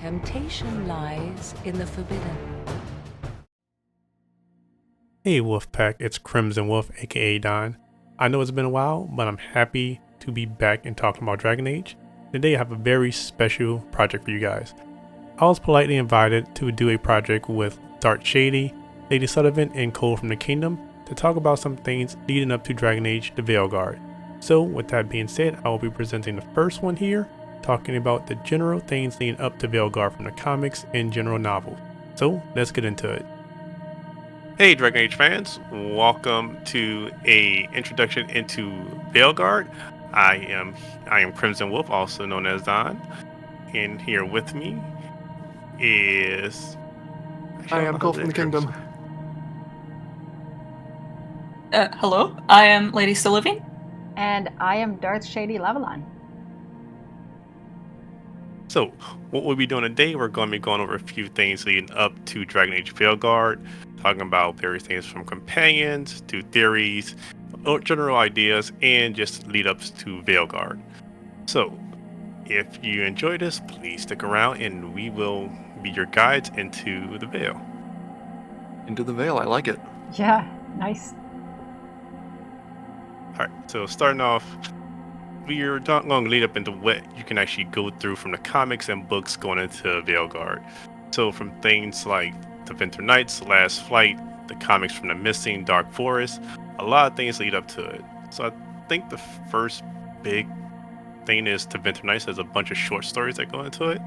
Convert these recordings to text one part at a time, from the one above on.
Temptation lies in the forbidden. Hey Wolfpack, it's Crimson Wolf, aka Don. I know it's been a while, but I'm happy to be back and talking about Dragon Age. Today I have a very special project for you guys. I was politely invited to do a project with Dark Shady, Lady Sullivan, and Cole from the Kingdom to talk about some things leading up to Dragon Age the Veilguard. So with that being said, I will be presenting the first one here, talking about the general things leading up to Veilguard from the comics and general novels. So let's get into it. Hey Dragon Age fans, welcome to a introduction into Veilguard. I am Crimson Wolf, also known as Don, and here with me is I am Cole from the Kingdom. Hello, I am Lady Sullivan. And I am Darth Shady Lavalon. So, what we'll be doing today, we're going to be going over a few things leading up to Dragon Age Veilguard, talking about various things from companions to theories, general ideas, and just lead ups to Veilguard. So, if you enjoy this, please stick around and we will be your guides into the Veil. Into the Veil, I like it. Yeah, nice. Alright, so starting off, we're not going to lead up into what you can actually go through from the comics and books going into Veilguard. So from things like the Winter Nights, Last Flight, the comics from the Missing, Dark Forest, a lot of things lead up to it. So I think the first big thing is the Winter Nights has a bunch of short stories that go into it.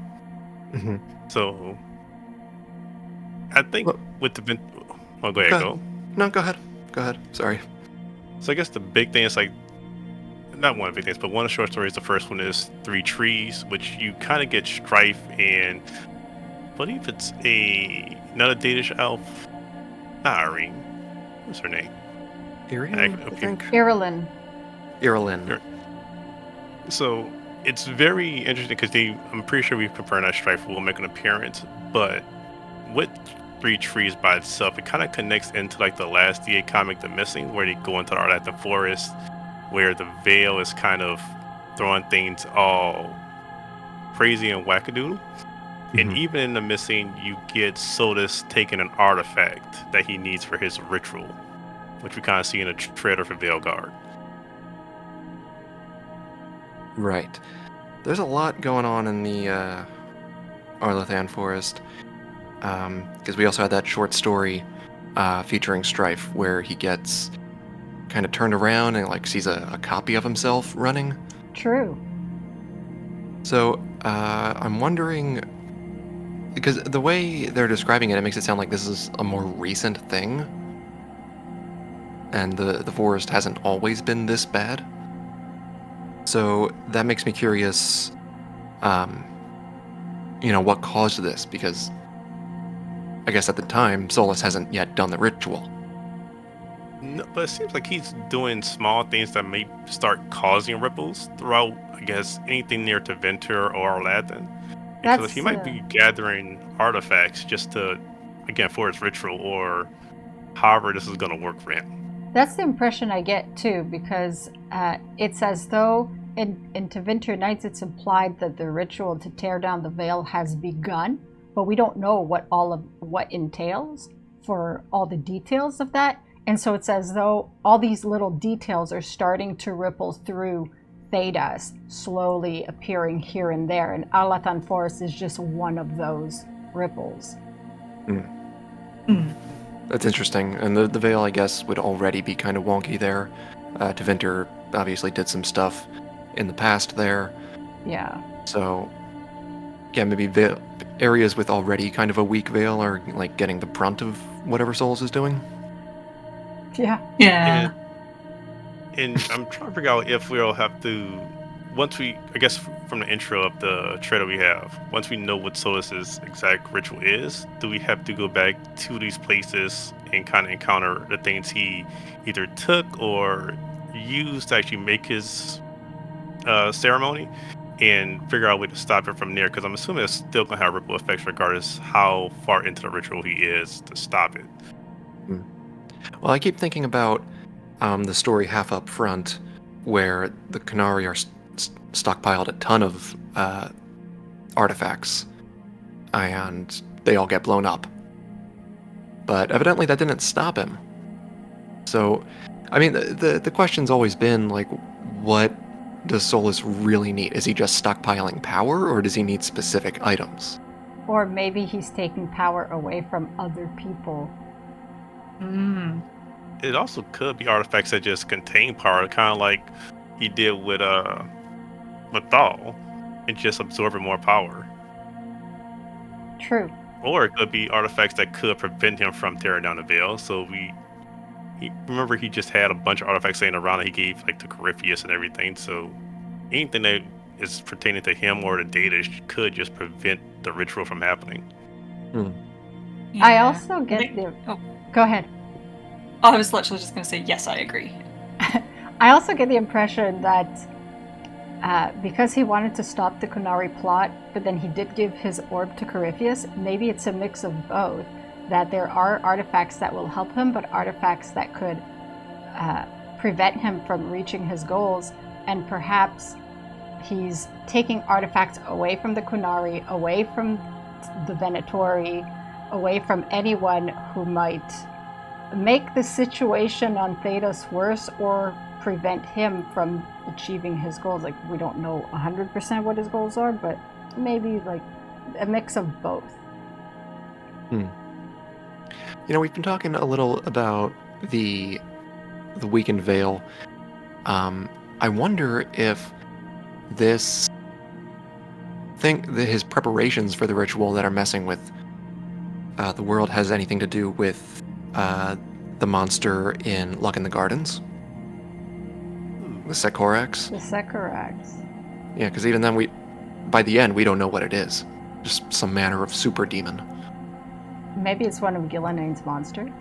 Mm-hmm. So I think with the go ahead, go. No, go ahead. Go ahead. Sorry. So I guess the big thing is like, not one of the big things, but one of the short stories, the first one is Three Trees, which you kind of get Strife and I believe it's another Danish elf, not Irene. What's her name? Irene, I think. Irilyn. So it's very interesting because I'm pretty sure we've confirmed that Strife will make an appearance, but with Three Trees by itself, it kind of connects into like the last DA comic, The Missing, where they go into the Arlatan Forest, where the Veil is kind of throwing things all crazy and wackadoodle. Mm-hmm. And even in The Missing, you get Solus taking an artifact that he needs for his ritual, which we kind of see in a trailer for Veilguard. Right. There's a lot going on in the Arlatan Forest, because we also had that short story featuring Strife, where he gets kind of turned around and like sees a copy of himself running. True. So I'm wondering, because the way they're describing it, it makes it sound like this is a more recent thing, and the forest hasn't always been this bad. So that makes me curious, what caused this, because I guess at the time, Solus hasn't yet done the ritual. No, but it seems like he's doing small things that may start causing ripples throughout, I guess, anything near to Ventur or Arlatan. Because he might be gathering artifacts just to, again, for his ritual, or however this is going to work for him. That's the impression I get, too, because it's as though in Winter Nights it's implied that the ritual to tear down the veil has begun, but we don't know what entails for all the details of that. And so it's as though all these little details are starting to ripple through Thedas, slowly appearing here and there. And Arlatan Forest is just one of those ripples. That's interesting. And the Veil, I guess, would already be kind of wonky there. Tevinter obviously did some stuff in the past there. Yeah. So, yeah, maybe areas with already kind of a weak Veil are like getting the brunt of whatever Souls is doing. Yeah. And I'm trying to figure out if we'll have to, once we, I guess from the intro of the trailer we have, once we know what Solus's exact ritual is, do we have to go back to these places and kind of encounter the things he either took or used to actually make his ceremony, and figure out a way to stop it from there? Because I'm assuming it's still going to have ripple effects regardless how far into the ritual he is to stop it. Well, I keep thinking about the story half up front, where the Qunari are stockpiled a ton of artifacts, and they all get blown up. But evidently that didn't stop him. So, I mean, the question's always been, like, what does Solus really need? Is he just stockpiling power, or does he need specific items? Or maybe he's taking power away from other people. It also could be artifacts that just contain power, kind of like he did with Mathal, and just absorbing more power. True. Or it could be artifacts that could prevent him from tearing down the veil. So remember he just had a bunch of artifacts laying around that he gave like to Corypheus and everything. So anything that is pertaining to him or the data could just prevent the ritual from happening. Yeah. I also get the... Oh, Go ahead. I was literally just going to say, yes, I agree. I also get the impression that because he wanted to stop the Kunari plot, but then he did give his orb to Corypheus, maybe it's a mix of both. That there are artifacts that will help him, but artifacts that could prevent him from reaching his goals, and perhaps he's taking artifacts away from the Kunari, away from the Venatori, away from anyone who might make the situation on Thedas worse or prevent him from achieving his goals. Like, we don't know 100% what his goals are, but maybe like a mix of both. You know, we've been talking a little about the weakened veil. I wonder if his preparations for the ritual that are messing with the world has anything to do with the monster in Luck in the Gardens. The Secorax. The Secorax. Yeah, because even then, by the end, we don't know what it is. Just some manner of super demon. Maybe it's one of Gillenaine's monsters.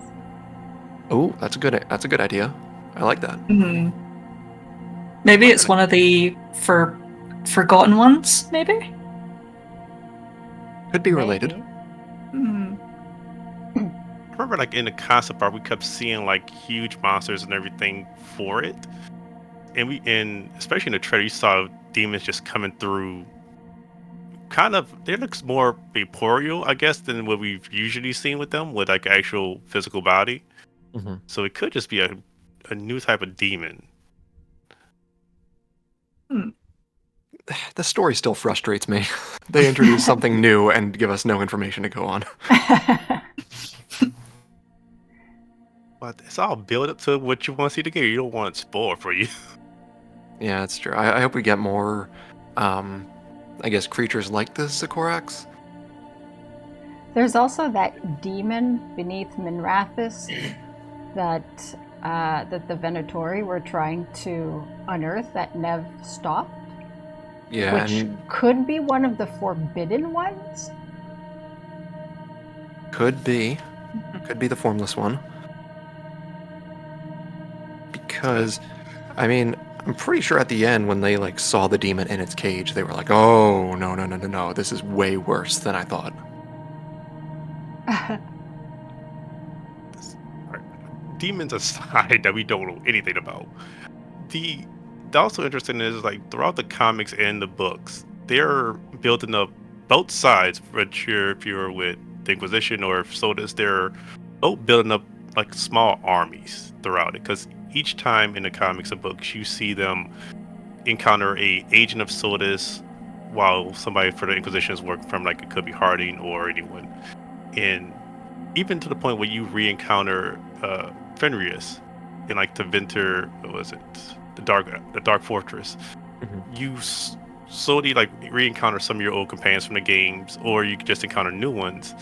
Oh, that's a good idea. I like that. Maybe it's one of the forgotten ones, maybe? Could be related. I remember, like, in the concept art, we kept seeing like huge monsters and everything for it, and especially in the trailer, you saw demons just coming through. Kind of, it looks more vaporeal, I guess, than what we've usually seen with them, with like actual physical body. So it could just be a new type of demon. The story still frustrates me. They introduce something new and give us no information to go on. But it's all built up to what you want to see together. You don't want it spoiled for you. Yeah, that's true. I hope we get more, I guess, creatures like the Secorax. There's also that demon beneath Minrathis that the Venatori were trying to unearth that Nev stopped. Yeah, which could be one of the forbidden ones. Could be the formless one. Because, I mean, I'm pretty sure at the end when they like saw the demon in its cage, they were like, "Oh no! This is way worse than I thought." Demons aside that we don't know anything about. The also interesting is, like, throughout the comics and the books, they're building up both sides. If you're with the Inquisition or if Sodus, they're both building up like small armies throughout it. Because each time in the comics and books, you see them encounter a agent of Sodus, while somebody for the Inquisition is working from, like, it could be Harding or anyone, and even to the point where you re-encounter Fenris in like the Winter, what was it? The Dark Fortress. You slowly like re-encounter some of your old companions from the games, or you just encounter new ones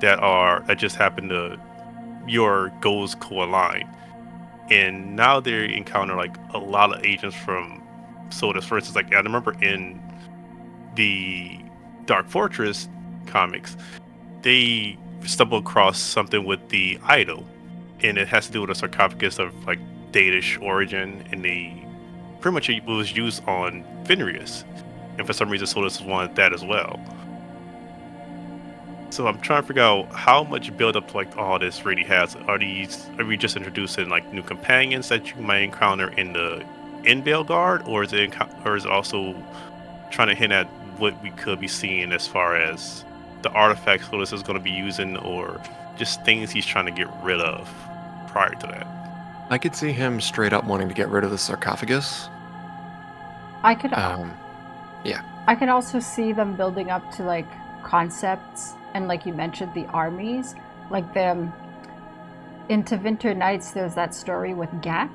that just happen to your goals co-align. And now they encounter like a lot of agents from Sodus. For instance, like I remember in the Dark Fortress comics, they stumble across something with the idol, and it has to do with a sarcophagus of like Danish origin, and pretty much it was used on Fenris, and for some reason Sodus wanted that as well. So I'm trying to figure out how much build up like all this really has. Are we just introducing like new companions that you might encounter in Veilguard, or is it also trying to hint at what we could be seeing as far as the artifacts Hollis is going to be using, or just things he's trying to get rid of prior to that. I could see him straight up wanting to get rid of the sarcophagus. I could Yeah. I could also see them building up to like concepts, and like you mentioned, the armies. Like in Tevinter Nights, there's that story with Gat,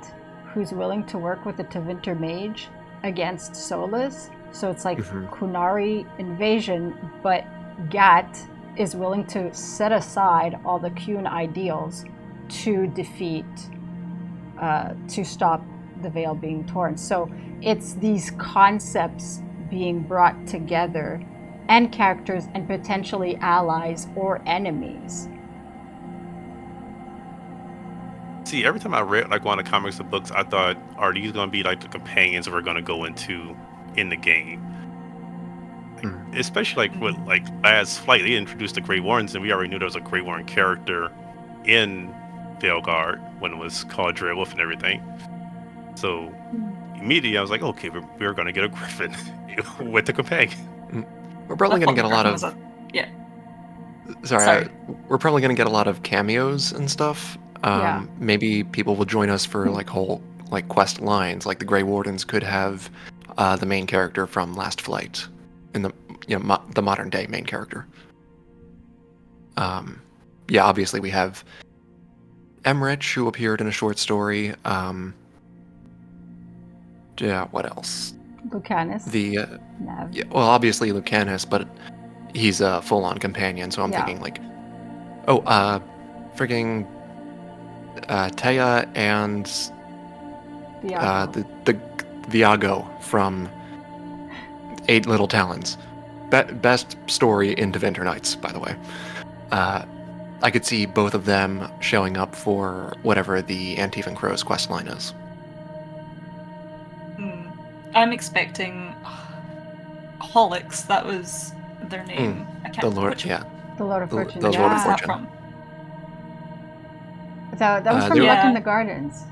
who's willing to work with the Tevinter mage against Solus. So it's like Kunari invasion, but Gat is willing to set aside all the Kuhn ideals to defeat, to stop the veil being torn. So it's these concepts being brought together, and characters and potentially allies or enemies. See, every time I read like one of the comics or books, I thought, are these going to be like the companions we're going to go into in the game? Especially like with like last Flight, they introduced the Grey Warrens, and we already knew there was a Grey Warren character in Veilguard when it was called Dreadwolf and everything. So immediately I was like, okay, we're going to get a Griffin with the companion. We're probably going to get a lot of... Sorry. We're probably going to get a lot of cameos and stuff. Yeah. Maybe people will join us for like whole like quest lines. Like the Grey Wardens could have the main character from Last Flight, in the the modern day main character. Yeah, obviously we have Emmerich, who appeared in a short story. Yeah, what else? Lucanus. Yeah, well, obviously Lucanus, but he's a full-on companion, so I'm thinking like, frigging Taya and the Viago from Eight Little Talons. Best story in Tevinter Nights, by the way. I could see both of them showing up for whatever the Antivan Crow's quest line is. I'm expecting Holics. That was their name. I can't The Lord, The Lord of Fortune. The Lord of Where's that Fortune. from? That was from Luck in the Gardens.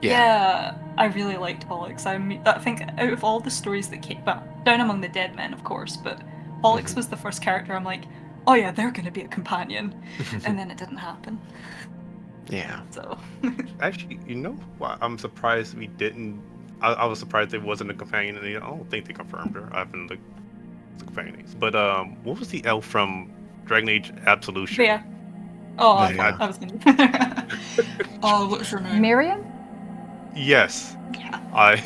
Yeah, I really liked Holics. I think out of all the stories that came, well, Down Among the Dead Men, of course, but Holics was the first character I'm like, oh yeah, they're going to be a companion. And then it didn't happen. Yeah. So. Actually, you know what? I'm surprised we didn't. I was surprised it wasn't a companion, and I don't think they confirmed her. I haven't looked at the companions. But what was the elf from Dragon Age Absolution? Yeah. Oh, Yeah. I was going to. Oh, what's her name? Miriam? Yes. Yeah. I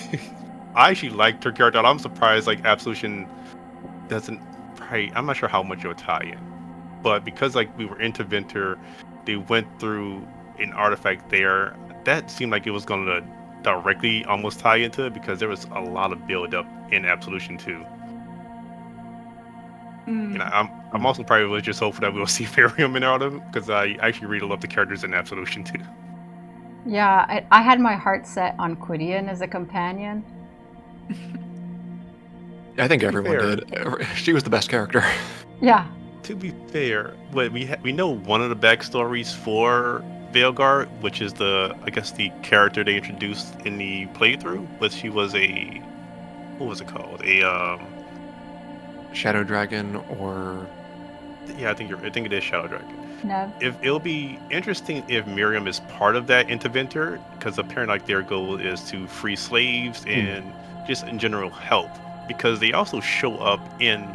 actually liked her character. I'm surprised like Absolution doesn't. I'm not sure how much it'll tie in, but because like we were into Tevinter, they went through an artifact there that seemed like it was going to directly almost tie into it, because there was a lot of build up in Absolution 2. And I'm also probably was just hopeful that we'll see Miriam in all of them, because I actually really love the characters in Absolution 2. Yeah, I had my heart set on Gwydion as a companion. I think everyone did. She was the best character. Yeah. To be fair, but we know one of the backstories for Veilguard, which is the character they introduced in the playthrough, but she was what was it called? Shadow Dragon, or I think it is Shadow Dragon. No. If it'll be interesting if Miriam is part of that in Tevinter, because apparently like their goal is to free slaves and just in general help, because they also show up in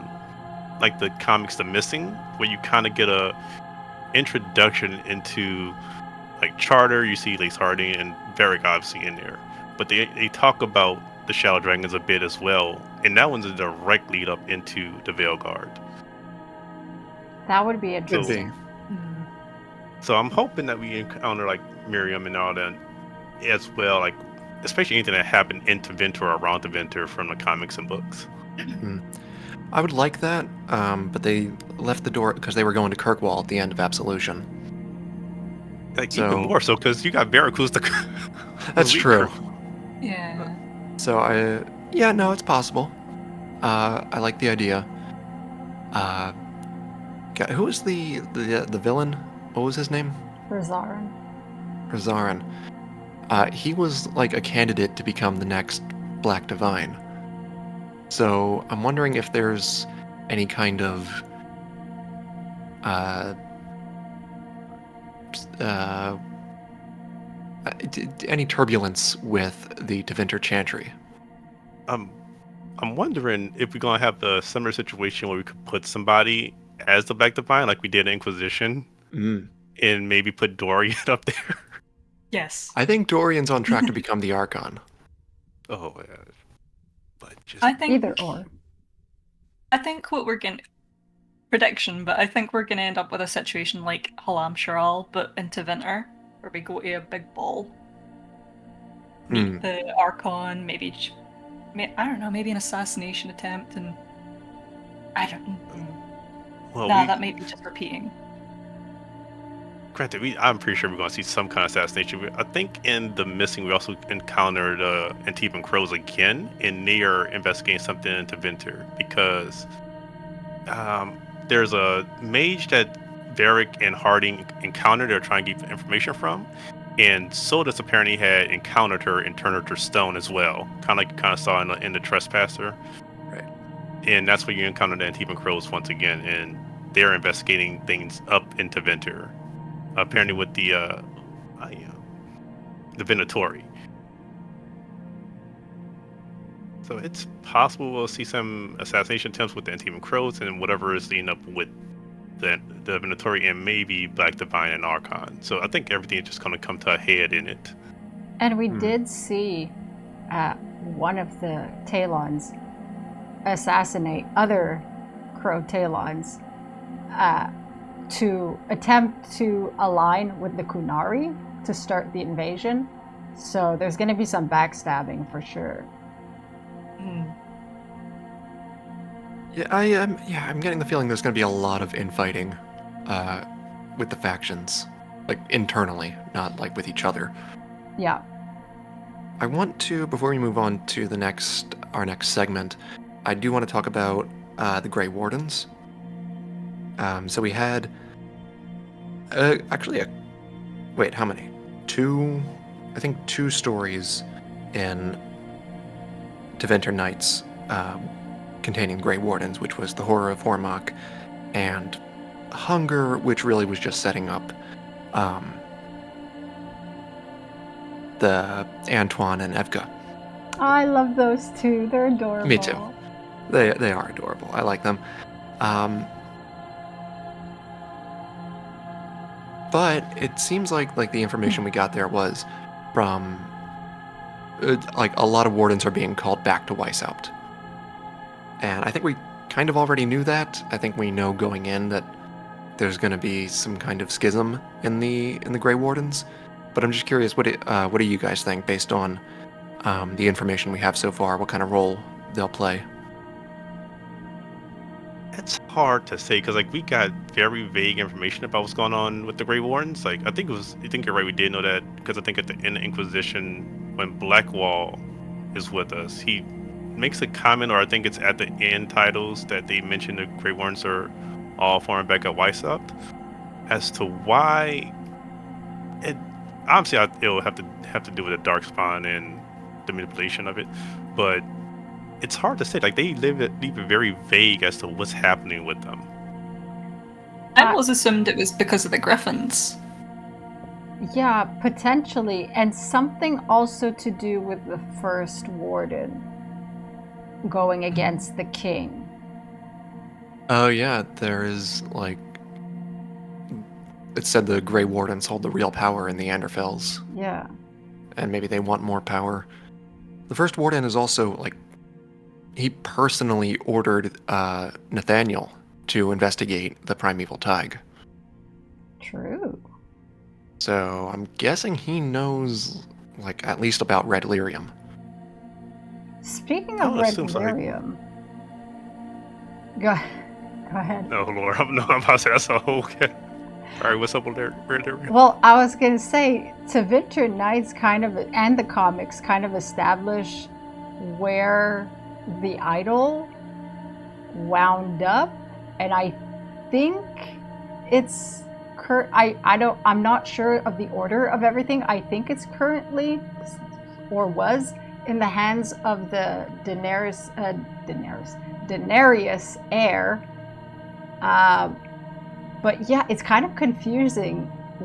like the comics The Missing, where you kind of get a introduction into like Charter. You see Lace Harding and Varric obviously in there, but they talk about the Shadow Dragons a bit as well, and that one's a direct lead up into the Veilguard. That would be interesting. So I'm hoping that we encounter like Miriam and all that as well, like especially anything that happened in Tevinter or around Tevinter from the comics and books. I would like that, but they left the door because they were going to Kirkwall at the end of Absolution. Like even more so because you got Varric, who's the That's true. Yeah. So no, it's possible. I like the idea. Who was the villain? What was his name? Razarin. He was like a candidate to become the next Black Divine. So I'm wondering if there's any kind of uh, uh, any turbulence with the Tevinter Chantry. I'm wondering if we're gonna have the similar situation where we could put somebody as the Black Divine, like we did in Inquisition, and maybe put Dorian up there. Yes. I think Dorian's on track to become the Archon. Oh, yeah. But just I think Either or. I think what we're going prediction, but I think we're going to end up with a situation like Halam Sharal, but into winter, where we go to a big ball, meet the Archon, maybe I don't know, maybe an assassination attempt, and I don't know. well, That may be just repeating. granted, I'm pretty sure we're going to see some kind of assassination. I think in the Missing, we also encountered Antibes and Crows again, and they are investigating something into Vinter because there's a mage that Varric and Harding encountered. They're trying to get information from, and Sodus apparently had encountered her and turned her to stone as well, kind of like you kind of saw in the Trespasser. Right. And that's where you encounter the Antibes and Crows once again, and they're investigating things up into Vinter. Apparently with the Venatori. So it's possible we'll see some assassination attempts with the Antibes and Crows and whatever is leading up with the Venatori and maybe Black Divine and Archon. So I think everything is just going to come to a head in it. And we did see one of the Talons assassinate other Crow Talons to attempt to align with the Kunari to start the invasion. So there's going to be some backstabbing for sure. Yeah, I'm getting the feeling there's going to be a lot of infighting with the factions, like internally, not like with each other. Yeah. I want to, before we move on to our next segment, I do want to talk about the Grey Wardens. So we had wait, how many? I think two stories in Tevinter Nights containing Grey Wardens, which was the Horror of Hormok, and Hunger, which really was just setting up the Antoine and Evka. I love those two. They're adorable. Me too. They are adorable. I like them. But it seems like the information we got there was from like a lot of wardens are being called back to Weishaupt. And I think we kind of already knew that. I think we know going in that there's going to be some kind of schism in the Grey Wardens. But I'm just curious, what do you guys think based on the information we have so far? What kind of role they'll play? It's hard to say because we got very vague information about what's going on with the Grey Wardens. I think you're right. We did know that because I think at the end of Inquisition, when Blackwall is with us, he makes a comment, or I think it's at the end titles that they mention the Grey Wardens are all forming back at Weishaupt. As to why, obviously it'll have to do with the Darkspawn and the manipulation of it, but it's hard to say. They leave it very vague as to what's happening with them. I always assumed it was because of the Griffins. Yeah, potentially. And something also to do with the first warden going against the king. Oh yeah, there is it said the Grey Wardens hold the real power in the Anderfels. Yeah. And maybe they want more power. The first warden is also he personally ordered Nathaniel to investigate the primeval Tig. True. So I'm guessing he knows at least about Red Lyrium. Speaking of Red Lyrium, go ahead. Oh Lord, I'm about to say that's a whole. Alright, what's up with Red Lyrium? Well, I was gonna say Tevinter Nights and the comics kind of establish where the idol wound up, and I think it's I'm not sure of the order of everything. I think it's currently or was in the hands of the Daenerys heir, But yeah, it's kind of confusing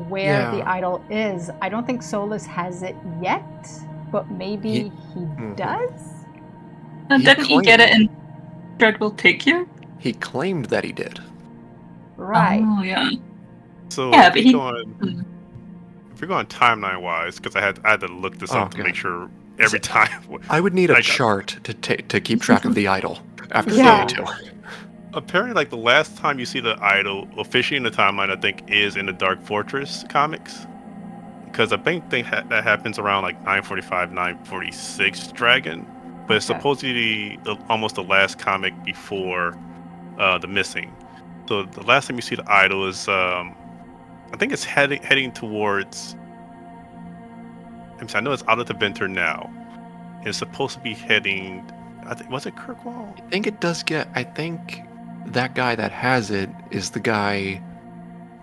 where the Yeah. idol is. I don't think Solus has it yet, but maybe he Mhm. does? And He didn't he get it claimed- in Dread Will Take You? He claimed that he did. Right. Oh, yeah. So Yeah, if but we he. go on, if we go on timeline wise, because I had to look this Oh, up to make God. sure every So, time. I would need a like, chart to keep track of the idol after Yeah. season 2. apparently, like the last time you see the idol officially in the timeline, I think is in the Dark Fortress comics, because I think that happens around like 945, 946 Dragon, but it's Okay. supposedly almost the last comic before the missing. So the last time you see the idol is I think it's heading towards. I know it's out of the Venter now. It's supposed to be heading. I think was it Kirkwall? I think that guy that has it is the guy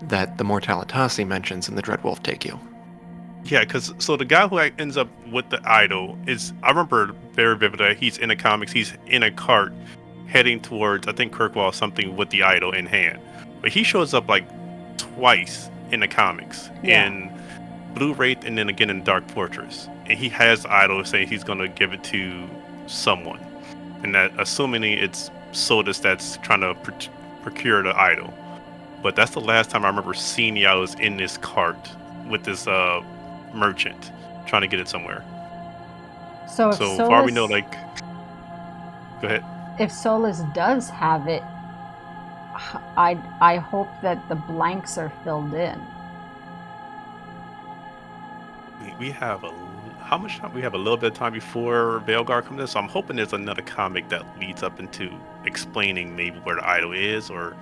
that the Mortalitasi mentions in the Dreadwolf Take You. Yeah, because so the guy who ends up with the idol is, I remember very vividly, he's in the comics, he's in a cart heading towards, I think, Kirkwall or something with the idol in hand. But he shows up like twice in the comics, Yeah. in Blue Wraith and then again in Dark Fortress. And he has the idol saying he's going to give it to someone. And that, assuming it's Sodus that's trying to procure the idol. But that's the last time I remember seeing the idols in this cart with this merchant trying to get it somewhere. So if So far we know, Solus, like, go ahead. if Solus does have it, I hope that the blanks are filled in. We have how much time? We have a little bit of time before Veilguard comes in, so I'm hoping there's another comic that leads up into explaining maybe where the idol is, or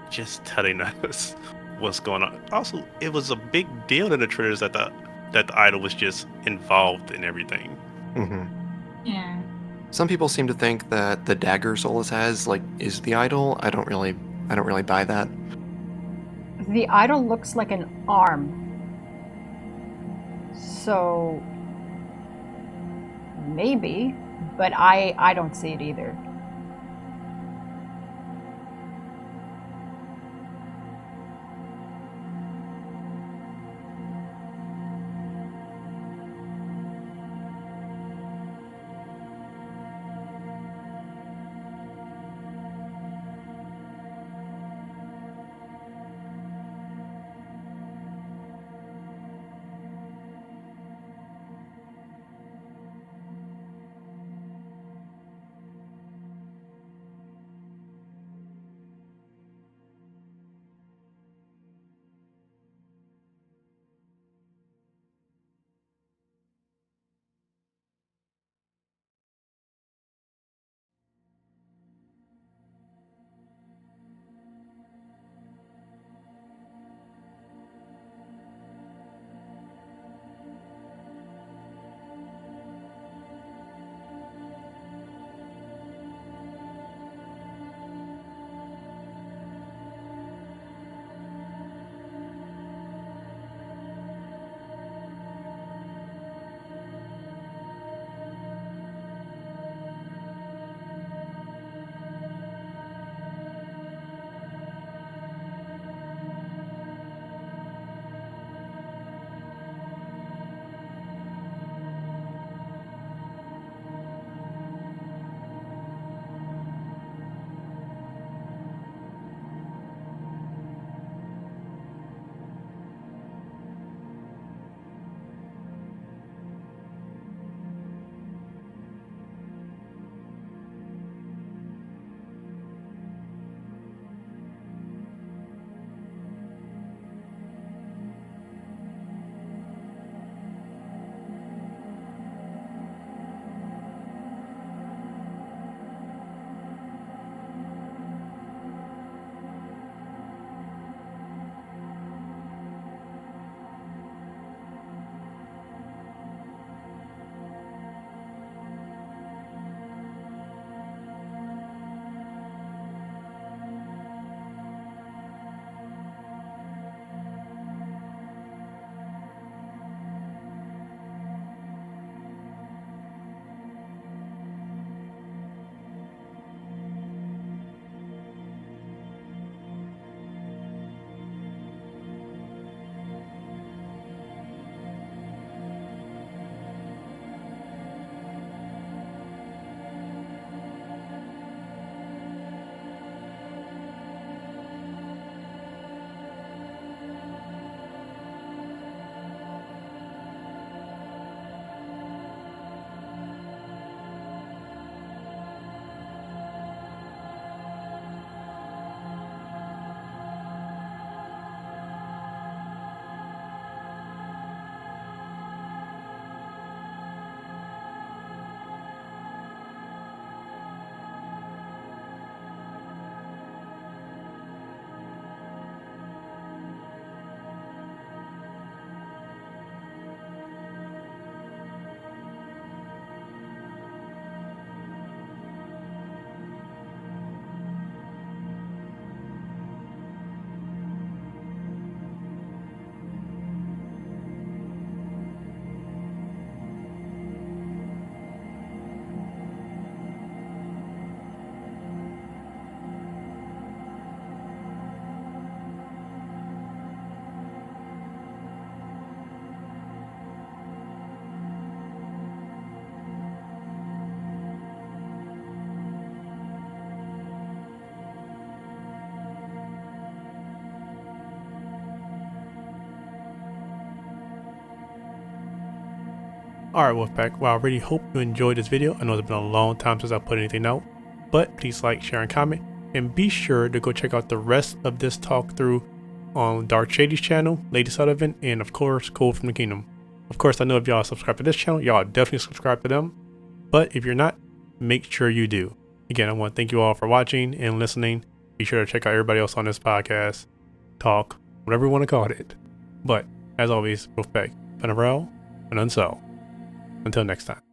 just telling us what's going on. Also, it was a big deal in the trailers that the idol was just involved in everything. Mm-hmm. Yeah. Some people seem to think that the dagger Solus has, like, is the idol. I don't really buy that. The idol looks like an arm. So maybe, but I don't see it either. Alright Wolfpack, well I really hope you enjoyed this video. I know it's been a long time since I put anything out, but please like, share, and comment, and be sure to go check out the rest of this talk through on Dark Shady's channel, Lady Sullivan, and of course Code from the Kingdom. Of course, I know if y'all subscribe to this channel, y'all definitely subscribe to them, but if you're not, make sure you do. Again, I want to thank you all for watching and listening. Be sure to check out everybody else on this podcast, talk, whatever you want to call it. But as always, Wolfpack, Venerable, and Unsell. Until next time.